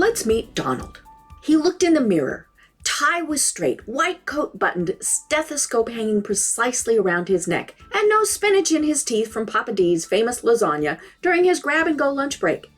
Let's meet Donald. He looked in the mirror. Tie was straight, white coat buttoned, stethoscope hanging precisely around his neck, and no spinach in his teeth from Papa D's famous lasagna during his grab-and-go lunch break.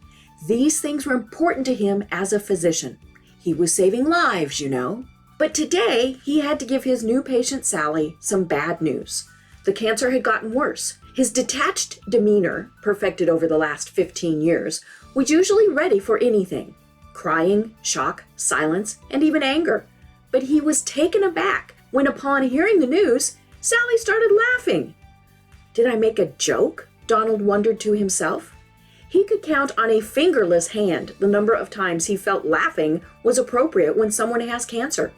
These things were important to him as a physician. He was saving lives, you know. But today, he had to give his new patient, Sally, some bad news. The cancer had gotten worse. His detached demeanor, perfected over the last 15 years, was usually ready for anything. Crying, shock, silence, and even anger. But he was taken aback when, upon hearing the news, Sally started laughing. Did I make a joke? Donald wondered to himself. He could count on a fingerless hand the number of times he felt laughing was appropriate when someone has cancer.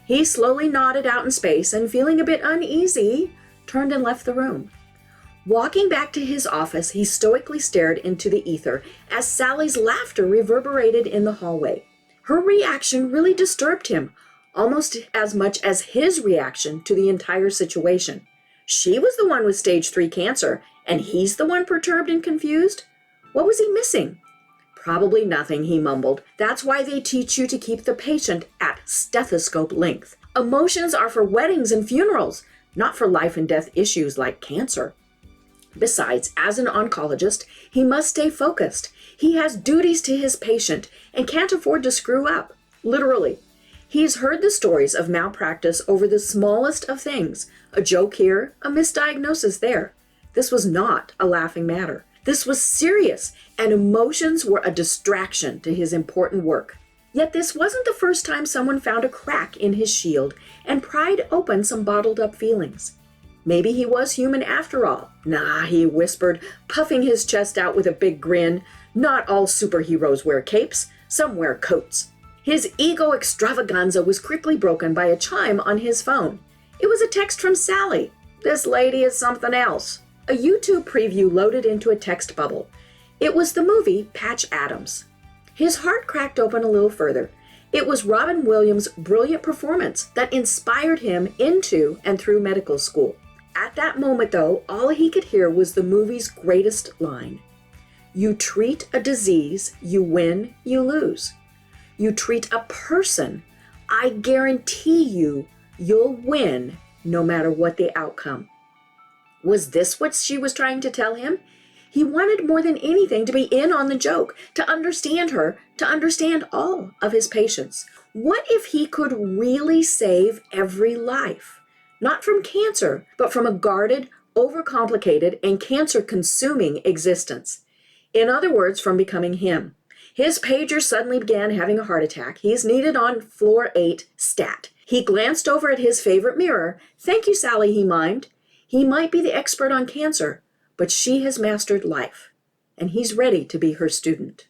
He slowly nodded out in space and, feeling a bit uneasy, turned and left the room. Walking back to his office, he stoically stared into the ether as Sally's laughter reverberated in the hallway. Her reaction really disturbed him, almost as much as his reaction to the entire situation. She was the one with stage 3 cancer, and he's the one perturbed and confused? What was he missing? Probably nothing, he mumbled. That's why they teach you to keep the patient at stethoscope length. Emotions are for weddings and funerals, not for life and death issues like cancer. Besides, as an oncologist, he must stay focused. He has duties to his patient and can't afford to screw up. Literally. He's heard the stories of malpractice over the smallest of things. A joke here, a misdiagnosis there. This was not a laughing matter. This was serious, and emotions were a distraction to his important work. Yet this wasn't the first time someone found a crack in his shield and pried open some bottled up feelings. Maybe he was human after all. Nah, he whispered, puffing his chest out with a big grin. Not all superheroes wear capes, some wear coats. His ego extravaganza was quickly broken by a chime on his phone. It was a text from Sally. This lady is something else. A YouTube preview loaded into a text bubble. It was the movie Patch Adams. His heart cracked open a little further. It was Robin Williams' brilliant performance that inspired him into and through medical school. At that moment, though, all he could hear was the movie's greatest line. You treat a disease, you win, you lose. You treat a person, I guarantee you'll win no matter what the outcome. Was this what she was trying to tell him? He wanted more than anything to be in on the joke, to understand her, to understand all of his patients. What if he could really save every life? Not from cancer, but from a guarded, overcomplicated, and cancer-consuming existence. In other words, from becoming him. His pager suddenly began having a heart attack. He's needed on floor 8, stat. He glanced over at his favorite mirror. Thank you, Sally, he mimed. He might be the expert on cancer, but she has mastered life, and he's ready to be her student.